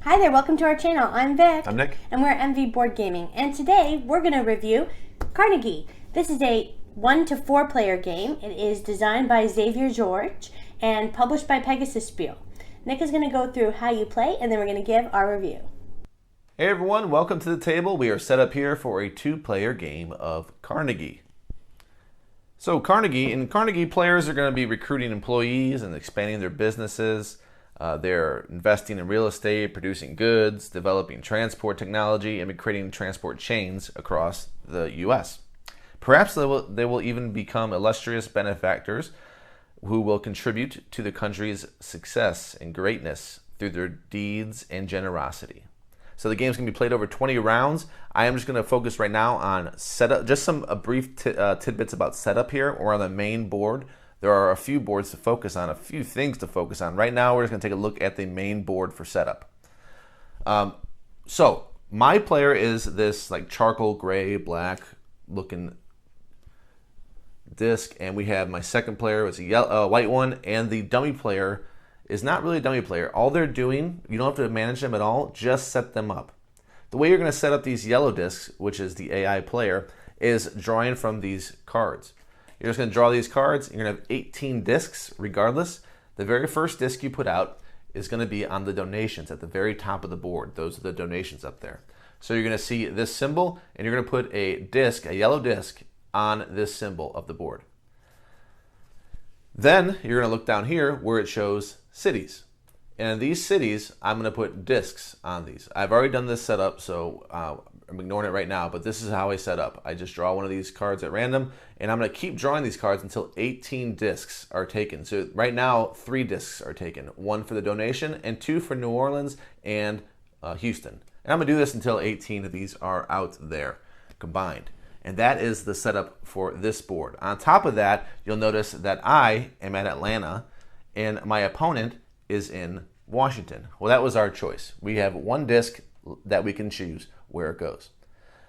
Hi there, welcome to our channel. I'm Vic. I'm Nick. And we're MV Board Gaming. And today we're going to review Carnegie. This is a 1 to 4 player game. It is designed by Xavier George and published by Pegasus Spiel. Nick is going to go through how you play and then we're going to give our review. Hey everyone, welcome to the table. We are set up here for a 2-player game of Carnegie. So Carnegie players are going to be recruiting employees and expanding their businesses. They're investing in real estate, producing goods, developing transport technology, and creating transport chains across the U.S. Perhaps they will even become illustrious benefactors who will contribute to the country's success and greatness through their deeds and generosity. So the game's going to be played over 20 rounds. I am just going to focus right now on setup, just some brief tidbits about setup here. We're on the main board. There are a few boards to focus on, a few things to focus on. Right now, we're just going to take a look at the main board for setup. So my player is this like charcoal gray, black looking disc, and we have my second player is a yellow, white one, and the dummy player is not really a dummy player. All they're doing, you don't have to manage them at all, just set them up. The way you're going to set up these yellow discs, which is the AI player, is drawing from these cards. You're just going to draw these cards. You're going to have 18 discs regardless. The very first disc you put out is going to be on the donations at the very top of the board. Those are the donations up there. So you're going to see this symbol, and you're going to put a disc, a yellow disc, on this symbol of the board. Then you're going to look down here where it shows cities. And in these cities, I'm going to put discs on these. I've already done this setup, so I'm ignoring it right now, but this is how I set up. I just draw one of these cards at random, and I'm going to keep drawing these cards until 18 discs are taken. So right now, 3 discs are taken. 1 for the donation, and 2 for New Orleans and Houston. And I'm going to do this until 18 of these are out there combined. And that is the setup for this board. On top of that, you'll notice that I am at Atlanta, and my opponent is in Washington. Well, that was our choice. We have 1 disc that we can choose where it goes.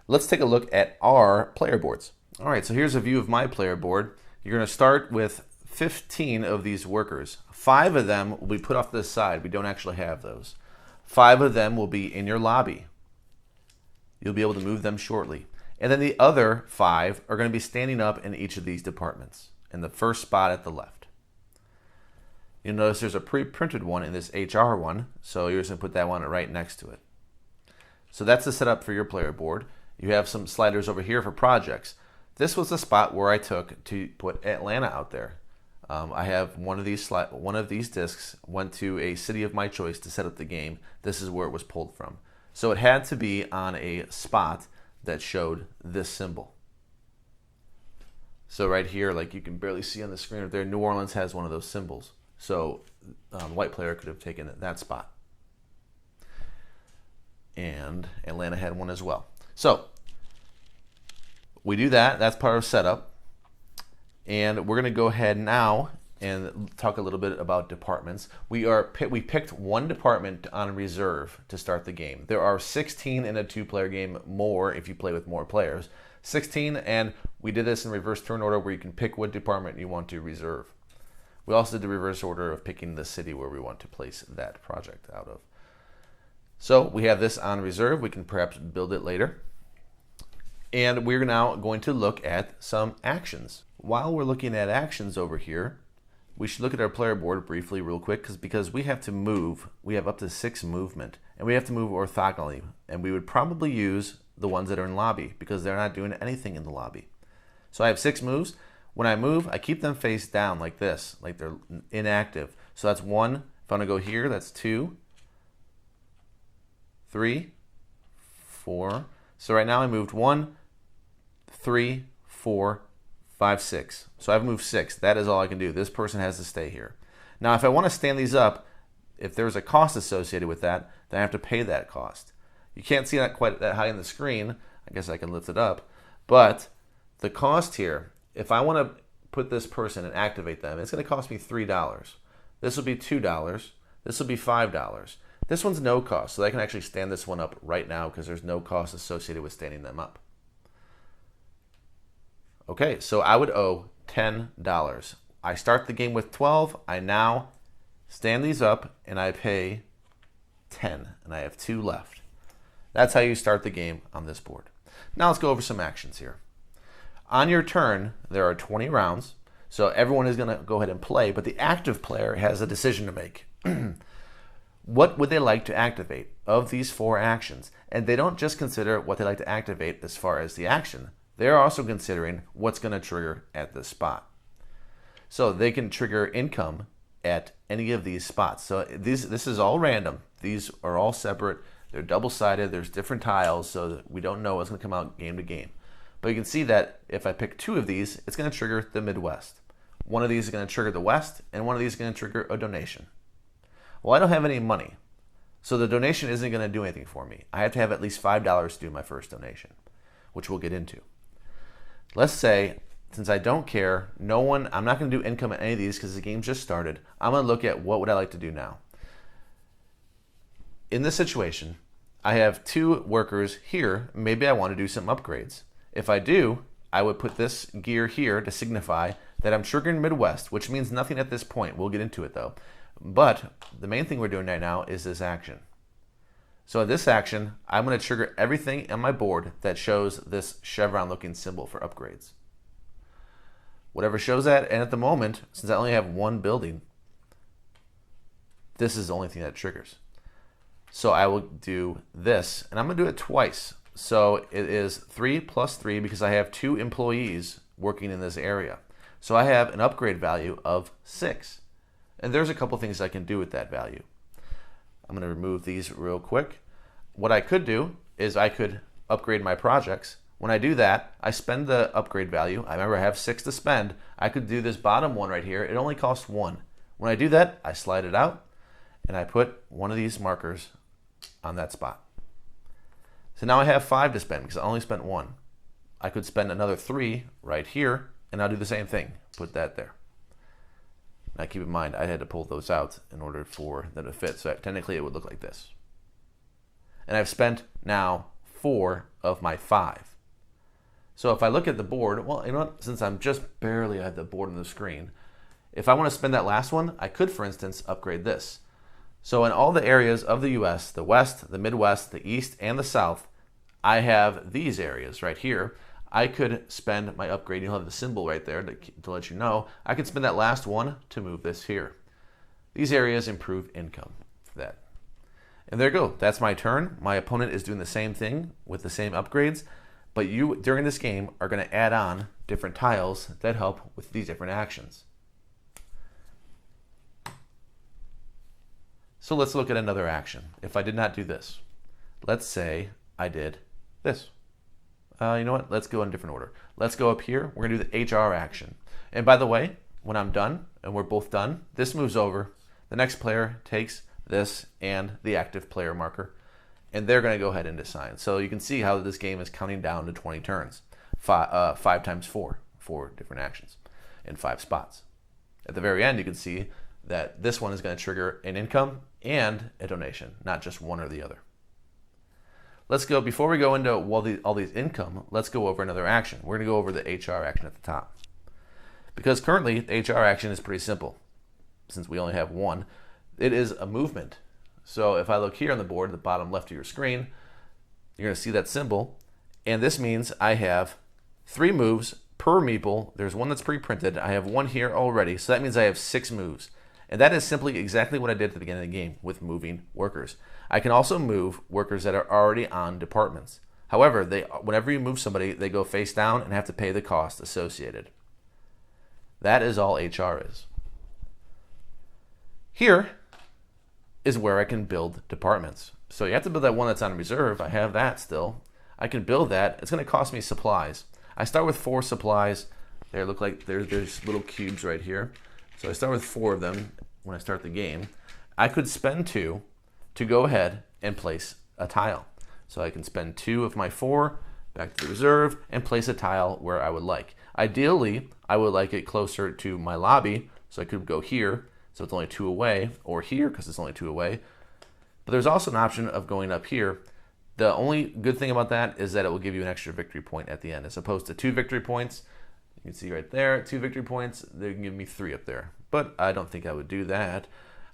Let's take a look at our player boards. All right, so here's a view of my player board. You're going to start with 15 of these workers. 5 of them will be put off to the side. We don't actually have those. 5 of them will be in your lobby. You'll be able to move them shortly. And then the other 5 are going to be standing up in each of these departments in the first spot at the left. You'll notice there's a pre-printed one in this HR one, so you're just going to put that one right next to it. So that's the setup for your player board. You have some sliders over here for projects. This was the spot where I took to put Atlanta out there. I have one of these discs went to a city of my choice to set up the game. This is where it was pulled from. So it had to be on a spot that showed this symbol. So right here, like you can barely see on the screen right there, New Orleans has one of those symbols. So white player could have taken that spot. And Atlanta had one as well. So we do that. That's part of setup. And we're going to go ahead now and talk a little bit about departments. We picked 1 department on reserve to start the game. There are 16 in a 2-player game, more if you play with more players. 16, and we did this in reverse turn order where you can pick what department you want to reserve. We also did the reverse order of picking the city where we want to place that project out of. So we have this on reserve. We can perhaps build it later. And we're now going to look at some actions. While we're looking at actions over here, we should look at our player board briefly real quick because we have to move. We have up to 6 movement, and we have to move orthogonally. And we would probably use the ones that are in lobby because they're not doing anything in the lobby. So I have 6 moves. When I move, I keep them face down like this, like they're inactive. So that's 1. If I'm going to go here, that's 2, 3, 4. So right now I moved 1, 3, 4, 5, 6. So I've moved 6. That is all I can do. This person has to stay here. Now if I want to stand these up, if there's a cost associated with that, then I have to pay that cost. You can't see that quite that high on the screen. I guess I can lift it up. But the cost here, if I want to put this person and activate them, it's going to cost me $3. This will be $2. This will be $5. This one's no cost, so I can actually stand this one up right now because there's no cost associated with standing them up. Okay, so I would owe $10. I start the game with 12. I now stand these up and I pay 10, and I have 2 left. That's how you start the game on this board. Now let's go over some actions here. On your turn, there are 20 rounds, so everyone is going to go ahead and play, but the active player has a decision to make. What would they like to activate of these 4 actions? And they don't just consider what they like to activate as far as the action. They're also considering what's going to trigger at this spot. So they can trigger income at any of these spots. So this is all random. These are all separate. They're double-sided. There's different tiles, so that we don't know what's going to come out game to game. But you can see that if I pick 2 of these, it's going to trigger the Midwest. One of these is going to trigger the West, and one of these is going to trigger a donation. Well, I don't have any money, so the donation isn't going to do anything for me. I have to have at least $5 to do my first donation, which we'll get into. Let's say, since I don't care, I'm not going to do income at any of these because the game just started. I'm going to look at what would I like to do now. In this situation, I have 2 workers here. Maybe I want to do some upgrades. If I do, I would put this gear here to signify that I'm triggering Midwest, which means nothing at this point. We'll get into it though. But the main thing we're doing right now is this action. So this action, I'm going to trigger everything on my board that shows this chevron looking symbol for upgrades. Whatever shows that, and at the moment, since I only have 1 building, this is the only thing that triggers. So I will do this, and I'm going to do it twice. So it is 3 plus 3 because I have 2 employees working in this area. So I have an upgrade value of 6. And there's a couple things I can do with that value. I'm going to remove these real quick. What I could do is I could upgrade my projects. When I do that, I spend the upgrade value. I remember I have 6 to spend. I could do this bottom one right here. It only costs 1. When I do that, I slide it out, and I put one of these markers on that spot. So now I have 5 to spend because I only spent 1. I could spend another 3 right here, and I'll do the same thing. Put that there. Now keep in mind, I had to pull those out in order for them to fit. So technically it would look like this. And I've spent now 4 of my 5. So if I look at the board, well, you know what? Since I'm just barely at the board on the screen, if I want to spend that last one, I could, for instance, upgrade this. So in all the areas of the US, the West, the Midwest, the East, and the South, I have these areas right here. I could spend my upgrade. You'll have the symbol right there to let you know. I could spend that last one to move this here. These areas improve income for that. And there you go. That's my turn. My opponent is doing the same thing with the same upgrades, but you, during this game, are going to add on different tiles that help with these different actions. So let's look at another action. If I did not do this, let's say I did this. You know what? Let's go in a different order. Let's go up here. We're going to do the HR action. And by the way, when I'm done, and we're both done, this moves over. The next player takes this and the active player marker, and they're going to go ahead and decide. So you can see how this game is counting down to 20 turns. 5 times 4 different actions in 5 spots. At the very end, you can see that this one is going to trigger an income and a donation, not just one or the other. Let's go, before we go into all these income, let's go over another action. We're going to go over the HR action at the top. Because currently, the HR action is pretty simple. Since we only have 1, it is a movement. So if I look here on the board, the bottom left of your screen, you're going to see that symbol. And this means I have 3 moves per meeple. There's one that's pre-printed. I have 1 here already. So that means I have 6 moves. And that is simply exactly what I did at the beginning of the game with moving workers. I can also move workers that are already on departments. However, whenever you move somebody, they go face down and have to pay the cost associated. That is all HR is. Here is where I can build departments. So you have to build that one that's on reserve. I have that still. I can build that. It's going to cost me supplies. I start with 4 supplies. They look like there's little cubes right here. So I start with 4 of them when I start the game. I could spend 2 to go ahead and place a tile. So I can spend 2 of my 4 back to the reserve and place a tile where I would like. Ideally, I would like it closer to my lobby, so I could go here, so it's only 2 away, or here, because it's only 2 away. But there's also an option of going up here. The only good thing about that is that it will give you an extra victory point at the end, as opposed to 2 victory points. You can see right there, 2 victory points, they can give me 3 up there. But I don't think I would do that.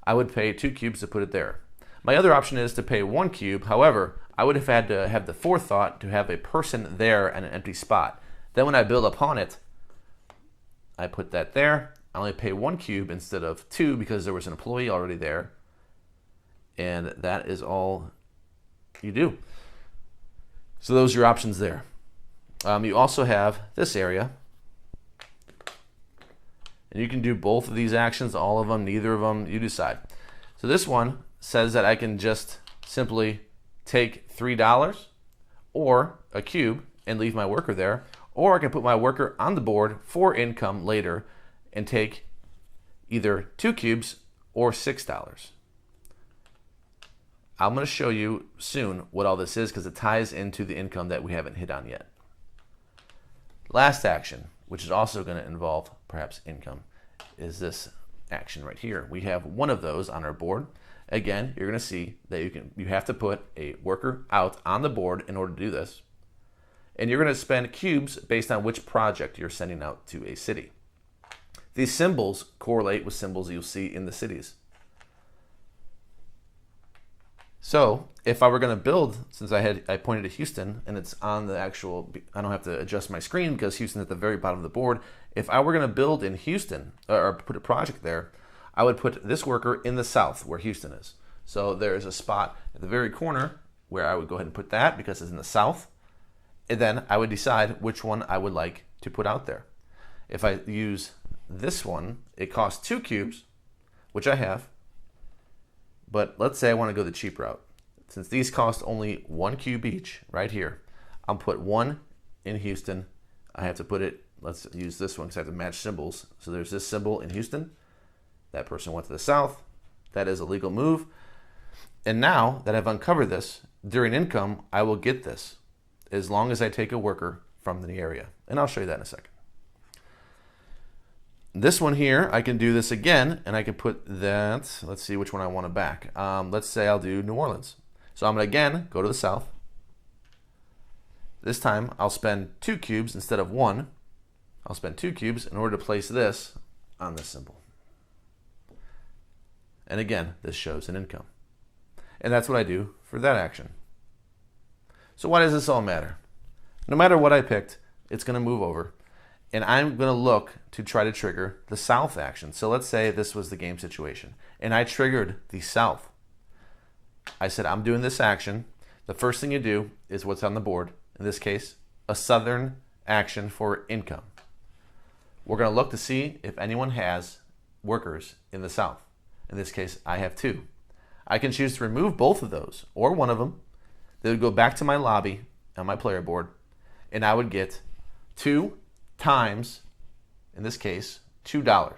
I would pay 2 cubes to put it there. My other option is to pay 1 cube. However, I would have had to have the forethought to have a person there and an empty spot. Then when I build upon it, I put that there. I only pay 1 cube instead of 2 because there was an employee already there. And that is all you do. So those are your options there. You also have this area. And you can do both of these actions, all of them, neither of them, you decide. So this one says that I can just simply take $3 or a cube and leave my worker there, or I can put my worker on the board for income later and take either 2 cubes or $6. I'm going to show you soon what all this is because it ties into the income that we haven't hit on yet. Last action, which is also going to involve perhaps income, is this action right here. We have one of those on our board. Again, you're going to see that you have to put a worker out on the board in order to do this. And you're going to spend cubes based on which project you're sending out to a city. These symbols correlate with symbols you'll see in the cities. So if I were going to build, since I pointed to Houston and it's on the actual, I don't have to adjust my screen because Houston's at the very bottom of the board. If I were going to build in Houston or put a project there, I would put this worker in the south where Houston is. So there's a spot at the very corner where I would go ahead and put that because it's in the south. And then I would decide which one I would like to put out there. If I use this one, it costs 2 cubes, which I have. But let's say I want to go the cheap route. Since these cost only 1 cube each right here, I'll put 1 in Houston. I have to put it, let's use this one because I have to match symbols. So there's this symbol in Houston. That person went to the south. That is a legal move. And now that I've uncovered this, during income, I will get this as long as I take a worker from the area. And I'll show you that in a second. This one here, I can do this again, and I can put that, let's see which one I want to back. Let's say I'll do New Orleans. So I'm going to, again, go to the south. This time, I'll spend 2 cubes instead of 1. I'll spend 2 cubes in order to place this on this symbol. And again, this shows an income. And that's what I do for that action. So why does this all matter? No matter what I picked, it's going to move over. And I'm going to look to try to trigger the south action. So let's say this was the game situation. And I triggered the south. I said, I'm doing this action. The first thing you do is what's on the board. In this case, a southern action for income. We're going to look to see if anyone has workers in the south. In this case, I have 2. I can choose to remove both of those or one of them. They would go back to my lobby on my player board. And I would get 2 times, in this case, $2.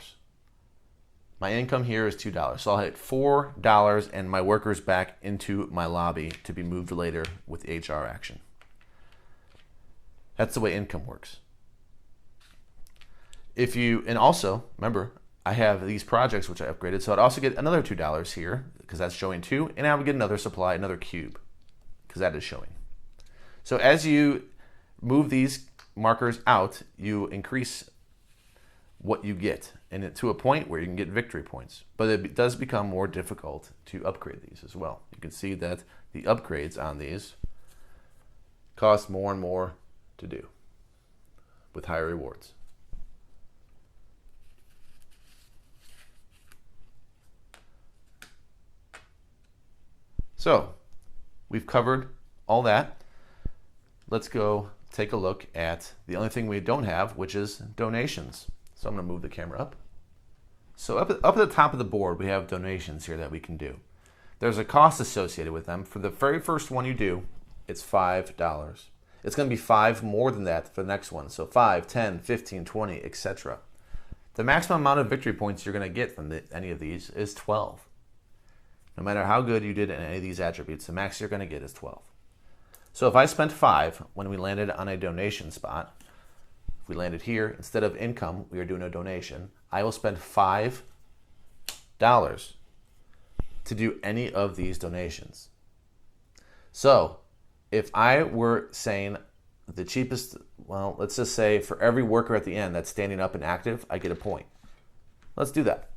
My income here is $2. So I'll hit $4 and my workers back into my lobby to be moved later with the HR action. That's the way income works. And also, remember, I have these projects which I upgraded, so I'd also get another $2 here because that's showing 2, and I would get another supply, another cube, because that is showing. So as you move these markers out, you increase what you get, and to a point where you can get victory points. But it does become more difficult to upgrade these as well. You can see that the upgrades on these cost more and more to do with higher rewards. So we've covered all that. Let's go take a look at the only thing we don't have, which is donations. So I'm going to move the camera up. So up at the top of the board, we have donations here that we can do. There's a cost associated with them. For the very first one you do, it's $5. It's going to be 5 more than that for the next one. So 5, 10, 15, 20, etc. The maximum amount of victory points you're going to get from any of these is 12. No matter how good you did in any of these attributes, the max you're going to get is 12. So if I spent 5 when we landed on a donation spot, if we landed here, instead of income, we are doing a donation, I will spend $5 to do any of these donations. So if I were saying the cheapest, well, let's just say for every worker at the end that's standing up and active, I get a point. Let's do that.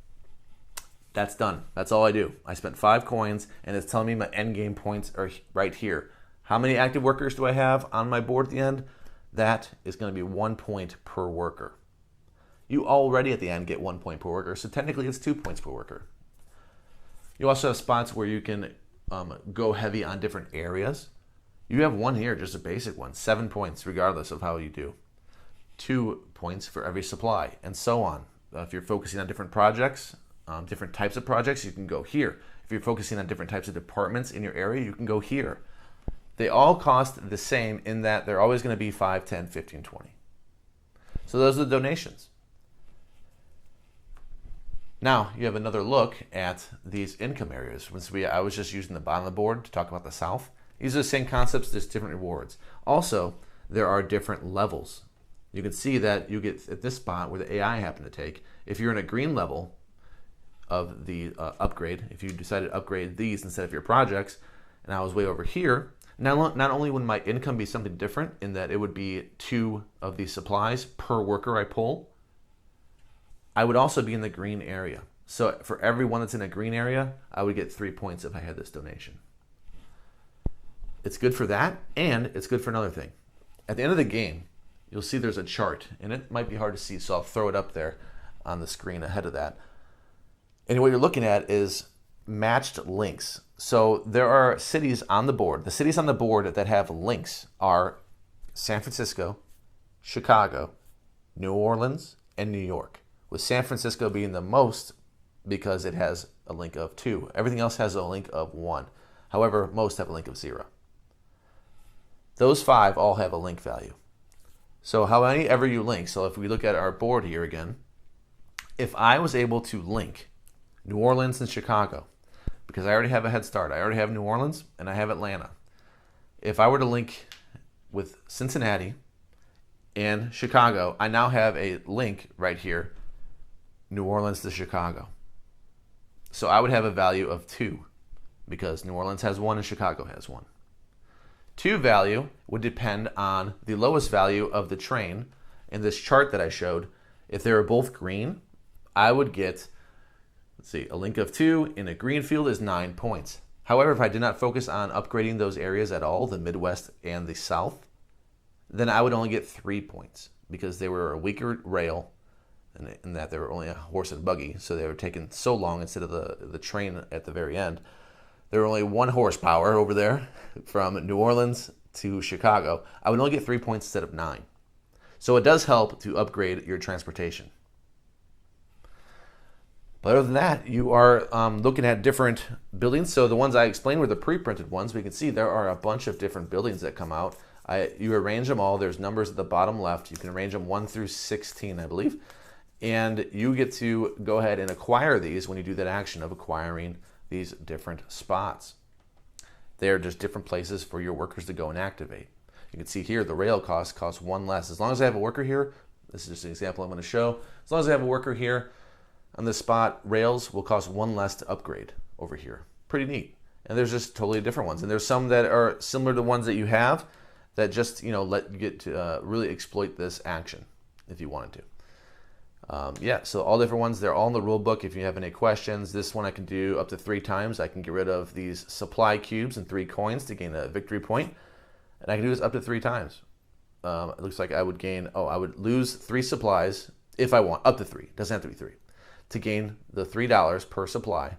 That's done. That's all I do. I spent 5 coins, and it's telling me my end game points are right here. How many active workers do I have on my board at the end? That is going to be 1 point per worker. You already at the end get 1 point per worker, so technically it's 2 points per worker. You also have spots where you can go heavy on different areas. You have one here, just a basic one, 7 points regardless of how you do. 2 points for every supply, and so on. If you're focusing on different projects, different types of projects, you can go here. If you're focusing on different types of departments in your area, you can go here. They all cost the same in that they're always going to be 5, 10, 15, 20. So those are the donations. Now you have another look at these income areas. I was just using the bottom of the board to talk about the South. These are the same concepts, just different rewards. Also, there are different levels. You can see that you get at this spot where the AI happened to take. If you're in a green level of the upgrade, if you decided to upgrade these instead of your projects, and I was way over here, not only would my income be something different in that it would be 2 of these supplies per worker I pull, I would also be in the green area. So for every one that's in a green area, I would get 3 points if I had this donation. It's good for that, and it's good for another thing. At the end of the game, you'll see there's a chart, and it might be hard to see, so I'll throw it up there on the screen ahead of that. And what you're looking at is matched links. So there are cities on the board. The cities on the board that have links are San Francisco, Chicago, New Orleans, and New York, with San Francisco being the most because it has a link of 2. Everything else has a link of 1. However, most have a link of 0. Those 5 all have a link value. So however you link, so if we look at our board here again, if I was able to link New Orleans and Chicago, because I already have a head start. I already have New Orleans and I have Atlanta. If I were to link with Cincinnati and Chicago, I now have a link right here, New Orleans to Chicago. So I would have a value of 2 because New Orleans has 1 and Chicago has 1. 2 value would depend on the lowest value of the train in this chart that I showed. If they were both green, I would get, let's see, a link of 2 in a green field is 9 points. However, if I did not focus on upgrading those areas at all, the Midwest and the South, then I would only get 3 points because they were a weaker rail in that they were only a horse and buggy, so they were taking so long instead of the train at the very end. There were only 1 horsepower over there from New Orleans to Chicago. I would only get 3 points instead of 9. So it does help to upgrade your transportation. But other than that, you are looking at different buildings. So the ones I explained were the pre-printed ones. We can see there are a bunch of different buildings that come out. You arrange them all. There's numbers at the bottom left. You can arrange them 1 through 16, I believe. And you get to go ahead and acquire these when you do that action of acquiring these different spots. They're just different places for your workers to go and activate. You can see here the rail costs 1 less. As long as I have a worker here, this is just an example I'm going to show. As long as I have a worker here on this spot, rails will cost 1 less to upgrade over here. Pretty neat. And there's just totally different ones. And there's some that are similar to ones that you have that just, let you get to really exploit this action if you wanted to. So all different ones, they're all in the rule book. If you have any questions, this one I can do up to 3 times. I can get rid of these supply cubes and 3 coins to gain a victory point. And I can do this up to 3 times. It looks like I would lose 3 supplies if I want, up to 3. Doesn't have to be 3. To gain the $3 per supply.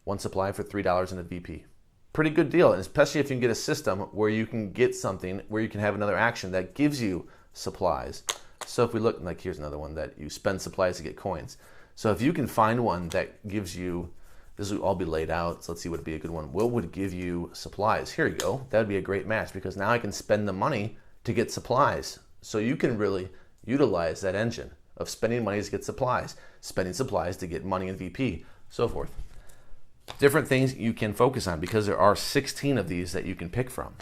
1 supply for $3 in a VP. Pretty good deal, and especially if you can get a system where you can get something, where you can have another action that gives you supplies. So if we look, like here's another one that you spend supplies to get coins. So if you can find one that gives you, this will all be laid out, so let's see what would be a good one. What would give you supplies? Here you go. That would be a great match because now I can spend the money to get supplies. So you can really utilize that engine of spending money to get supplies, spending supplies to get money in VP, so forth. Different things you can focus on because there are 16 of these that you can pick from.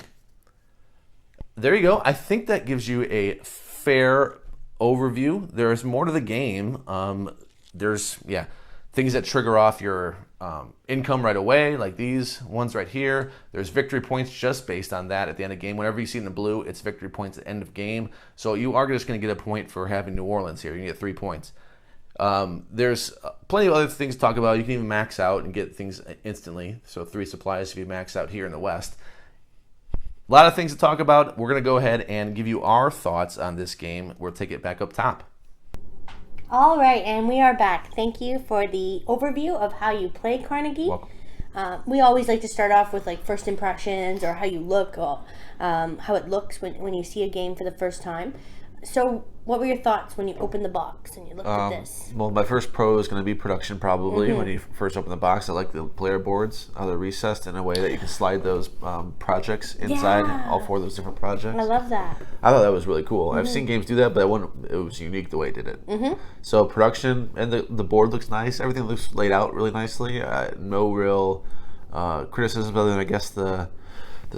There you go. I think that gives you a fair overview. There's more to the game. There's things that trigger off your income right away, like these ones right here. There's victory points just based on that at the end of game. Whenever you see it in the blue, it's victory points at the end of game. So you are just going to get a point for having New Orleans here. You can get 3 points. There's plenty of other things to talk about. You can even max out and get things instantly. So 3 supplies if you max out here in the West. A lot of things to talk about. We're going to go ahead and give you our thoughts on this game. We'll take it back up top. All right, and we are back. Thank you for the overview of how you play Carnegie. Welcome. We always like to start off with like first impressions or how you look, or how it looks when you see a game for the first time. So what were your thoughts when you opened the box and you looked at this? Well, my first pro is going to be production probably. When you first open the box, I like the player boards. They're recessed in a way that you can slide those projects inside, all 4 of those different projects. I love that. I thought that was really cool. I've seen games do that, but it was unique the way it did it. So production, and the board looks nice. Everything looks laid out really nicely. No real criticisms other than, I guess, the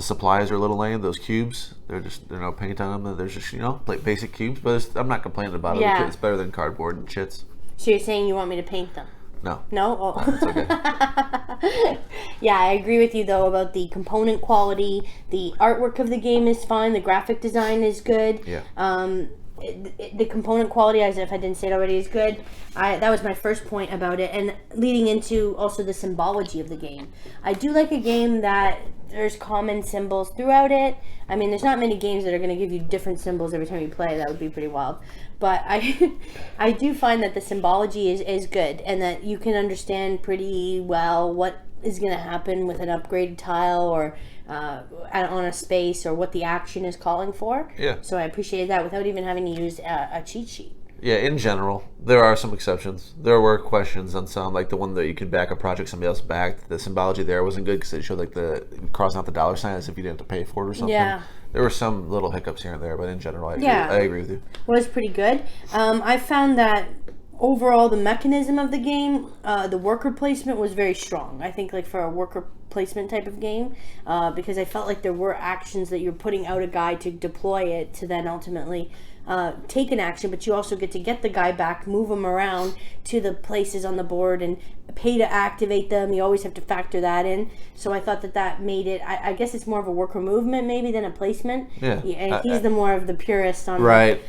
supplies are a little lame. Those cubes, there's no paint on them. There's just, like basic cubes, but I'm not complaining about it. Yeah. It's better than cardboard and chits. So you're saying you want me to paint them? No. No? Oh. It's okay. Yeah, I agree with you though about the component quality. The artwork of the game is fine. The graphic design is good. Yeah. The component quality, as if I didn't say it already, is good. That was my first point about it, and leading into also the symbology of the game. I do like a game that there's common symbols throughout it. I mean, there's not many games that are going to give you different symbols every time you play. That would be pretty wild. But I do find that the symbology is good, and that you can understand pretty well what is going to happen with an upgraded tile or on a space, or what the action is calling for. Yeah. So I appreciated that without even having to use a cheat sheet. Yeah, in general, there are some exceptions. There were questions on some, like the one that you could back a project somebody else backed. The symbology there wasn't good because it showed like the crossing out the dollar sign as if you didn't have to pay for it or something. Yeah. There were some little hiccups here and there, but in general, I agree with you. Was pretty good. I found that overall the mechanism of the game, the worker placement was very strong. I think like for a worker placement type of game, because I felt like there were actions that you're putting out a guy to deploy it to then ultimately take an action, but you also get to get the guy back, move him around to the places on the board, and pay to activate them. You always have to factor that in. So I thought that made it, I guess it's more of a worker movement maybe than a placement. Yeah. And he's the more of the purist on right.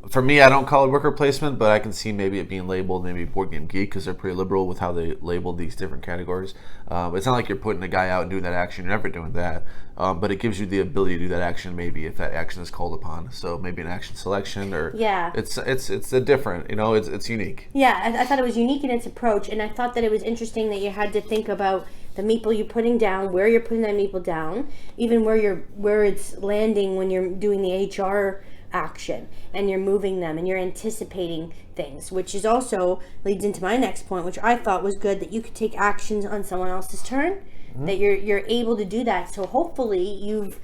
For me, I don't call it worker placement, but I can see maybe it being labeled maybe Board Game Geek because they're pretty liberal with how they label these different categories. It's not like you're putting a guy out and doing that action. You're never doing that. But it gives you the ability to do that action maybe if that action is called upon. So maybe an action selection or it's a different, it's unique. Yeah, I thought it was unique in its approach, and I thought that it was interesting that you had to think about the meeple you're putting down, where you're putting that meeple down, even where it's landing when you're doing the HR action, and you're moving them and you're anticipating things, which is also leads into my next point, which I thought was good, that you could take actions on someone else's turn, that you're able to do that. So hopefully you've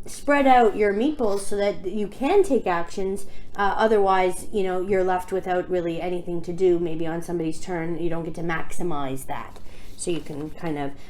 spread out your meeples so that you can take actions. Otherwise, you're left without really anything to do. Maybe on somebody's turn, you don't get to maximize that. So you can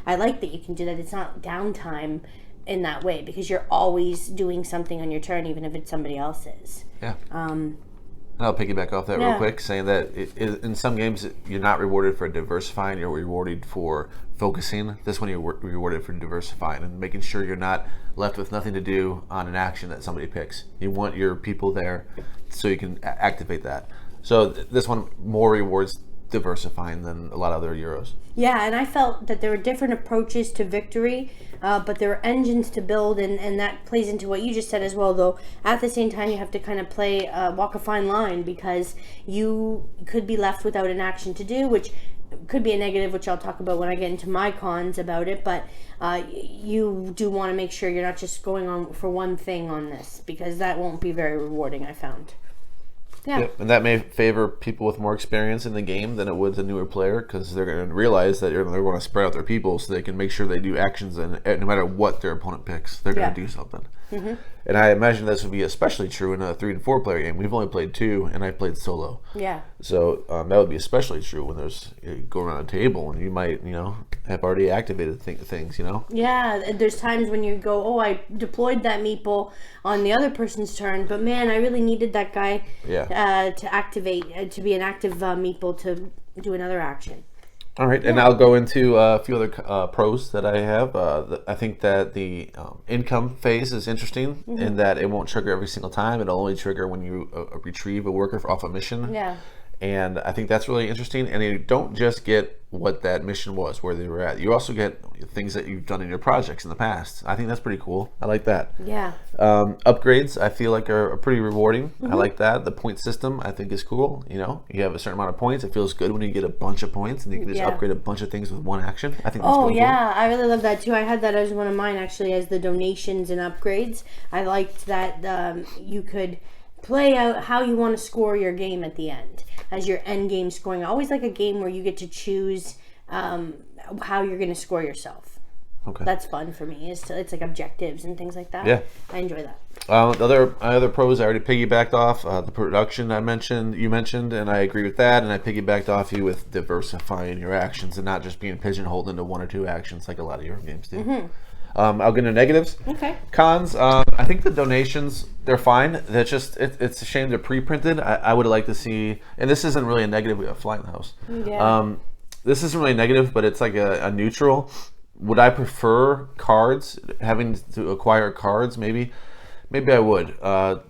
I like that you can do that. It's not downtime in that way, because you're always doing something on your turn, even if it's somebody else's. Yeah. I'll piggyback off that real quick, saying that in some games you're not rewarded for diversifying, you're rewarded for focusing. This one you're rewarded for diversifying and making sure you're not left with nothing to do on an action that somebody picks. You want your people there so you can activate that. So this one more rewards diversifying than a lot of other Euros. Yeah, and I felt that there were different approaches to victory, but there were engines to build, and that plays into what you just said as well, though at the same time you have to kind of walk a fine line, because you could be left without an action to do, which could be a negative, which I'll talk about when I get into my cons about it, but you do want to make sure you're not just going on for one thing on this, because that won't be very rewarding, I found. Yeah. Yep. And that may favor people with more experience in the game than it would the newer player, because they're going to realize that they're going to spread out their people so they can make sure they do actions, and no matter what their opponent picks, they're going to do something. Mm-hmm. And I imagine this would be especially true in a 3 and 4 player game. We've only played 2, and I played solo. Yeah. So that would be especially true when there's go around a table and you might have already activated things. Yeah. There's times when you go, oh, I deployed that meeple on the other person's turn, but man, I really needed that guy to activate to be an active meeple to do another action. All right, and I'll go into a few other pros that I have. I think that the income phase is interesting in that it won't trigger every single time. It'll only trigger when you retrieve a worker off a mission. Yeah. And I think that's really interesting. And you don't just get what that mission was, where they were at. You also get things that you've done in your projects in the past. I think that's pretty cool. I like that. Yeah. Upgrades, I feel like are pretty rewarding. I like that. The point system, I think, is cool. You know, you have a certain amount of points. It feels good when you get a bunch of points and you can just upgrade a bunch of things with one action. I think that's Oh, cool. yeah. I really love that, too. I had that as one of mine, actually, as the donations and upgrades. I liked that you could play out how you want to score your game at the end as your end game scoring. I always like a game where you get to choose how you're going to score yourself. Okay. That's fun for me. It's like objectives and things like that. Yeah. I enjoy that. The other pros I already piggybacked off. The production you mentioned, and I agree with that. And I piggybacked off you with diversifying your actions and not just being pigeonholed into one or two actions like a lot of your games do. I'll get into negatives. Okay. Cons, I think the donations, they're fine. That's just, it's a shame they're pre-printed. I would like to see, and this isn't really a negative, we have a fly in the house. Yeah. This isn't really negative, but it's like a neutral. Would I prefer cards, having to acquire cards? Maybe I would.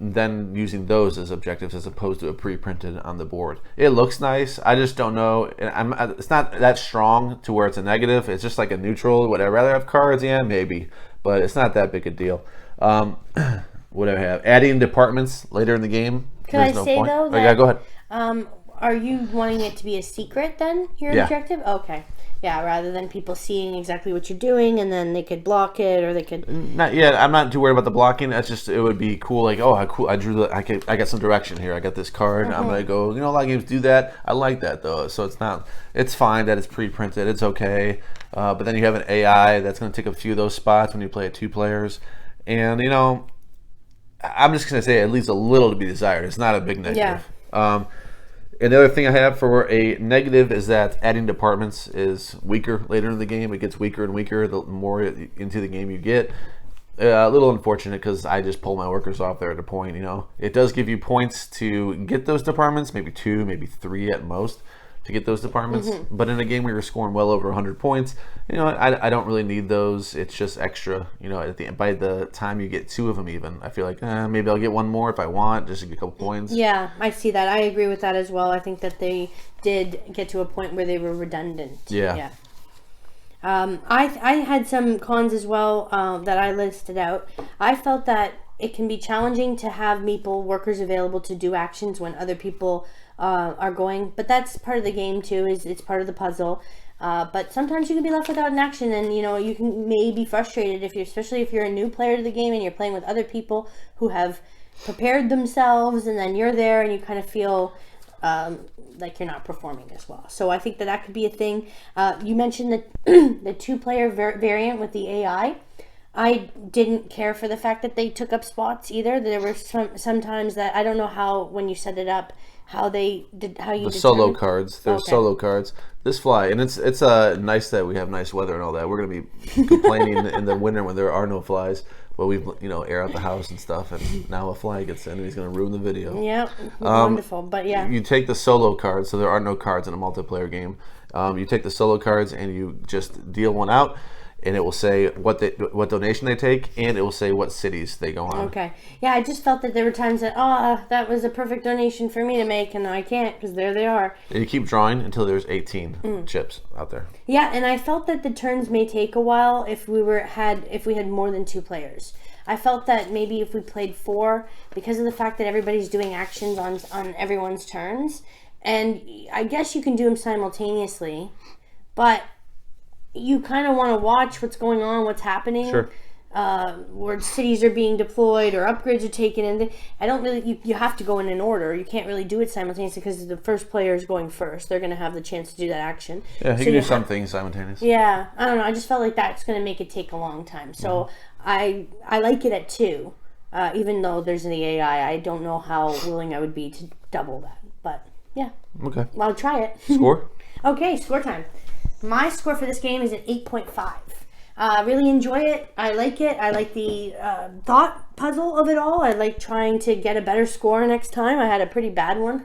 Then using those as objectives as opposed to a pre-printed on the board. It looks nice. I just don't know. It's not that strong to where it's a negative. It's just like a neutral. Would I rather have cards? Yeah, maybe. But it's not that big a deal. What do I have? Adding departments later in the game. Could I say, though, that, yeah, go ahead. Are you wanting it to be a secret then, your objective? Okay. Yeah, rather than people seeing exactly what you're doing and then they could block it or they could... Not yet. I'm not too worried about the blocking. That's just, it would be cool. Like, oh, cool. I got some direction here. I got this card. I'm going to go, a lot of games do that. I like that though. So it's fine that it's pre-printed. It's okay. But then you have an AI that's going to take a few of those spots when you play at 2 players. And, I'm just going to say it leaves a little to be desired. It's not a big negative. Yeah. And the other thing I have for a negative is that adding departments is weaker later in the game. It gets weaker and weaker the more into the game you get. A little unfortunate because I just pull my workers off there at a point. It does give you points to get those departments, maybe 2, maybe 3 at most to get those departments. But in a game where you're scoring well over 100 points, I don't really need those. It's just extra. By the time you get 2 of them, even I feel like maybe I'll get 1 more if I want, just to get a couple points. Yeah, I see that. I agree with that as well. I think that they did get to a point where they were redundant. Yeah. I had some cons as well that I listed out. I felt that it can be challenging to have meeple workers available to do actions when other people are going, but that's part of the game too. It's part of the puzzle. But sometimes you can be left without an action, and you can maybe be frustrated especially if you're a new player to the game and you're playing with other people who have prepared themselves, and then you're there and you kind of feel like you're not performing as well. So I think that could be a thing. You mentioned the 2-player variant with the AI. I didn't care for the fact that they took up spots either. There were sometimes that I don't know how, when you set it up, how you the solo cards. There's solo cards. This fly, and it's nice that we have nice weather and all that. We're gonna be complaining in the winter when there are no flies. But we've air out the house and stuff, and now a fly gets in and he's gonna ruin the video. Yeah, wonderful. But yeah, you take the solo cards, so there are no cards in a multiplayer game. You take the solo cards and you just deal one out, and it will say what donation they take, and it will say what cities they go on. Okay. Yeah, I just felt that there were times that, that was a perfect donation for me to make, and I can't because there they are. And you keep drawing until there's 18 chips out there. Yeah, and I felt that the turns may take a while if we had more than 2 players. I felt that maybe if we played 4, because of the fact that everybody's doing actions on everyone's turns, and I guess you can do them simultaneously, but you kind of want to watch what's going on, what's happening. Sure. Where cities are being deployed or upgrades are taken in. I don't really, you have to go in an order. You can't really do it simultaneously because the first player is going first. They're going to have the chance to do that action. Yeah, you can do some things simultaneously. Yeah, I don't know. I just felt like that's going to make it take a long time. So I like it at 2, even though there's the AI. I don't know how willing I would be to double that. But yeah. Okay. Well, I'll try it. Score? Okay, score time. My score for this game is an 8.5. Really enjoy it. I like it. I like the thought puzzle of it all. I like trying to get a better score next time. I had a pretty bad one,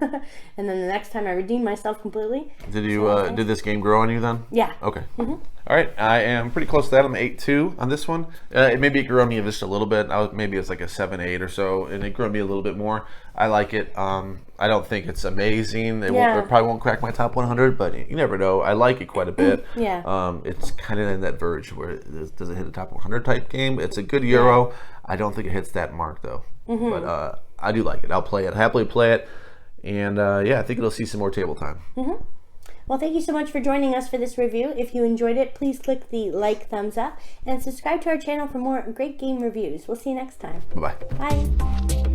and then the next time I redeemed myself completely. Did you did this game grow on you then? Yeah. Okay. All right, I am pretty close to that. I'm 8-2 on this one. Maybe it grew on me just a little bit. Maybe it's like a 7-8 or so, and it grew on me a little bit more. I like it. I don't think it's amazing. It probably won't crack my top 100, but you never know. I like it quite a bit. Yeah. It's kind of in that verge where does it hit a top 100 type game? It's a good Euro. I don't think it hits that mark though. But I do like it. I'll play it. Happily play it. And yeah, I think it'll see some more table time. Well, thank you so much for joining us for this review. If you enjoyed it, please click the thumbs up, and subscribe to our channel for more great game reviews. We'll see you next time. Bye-bye. Bye.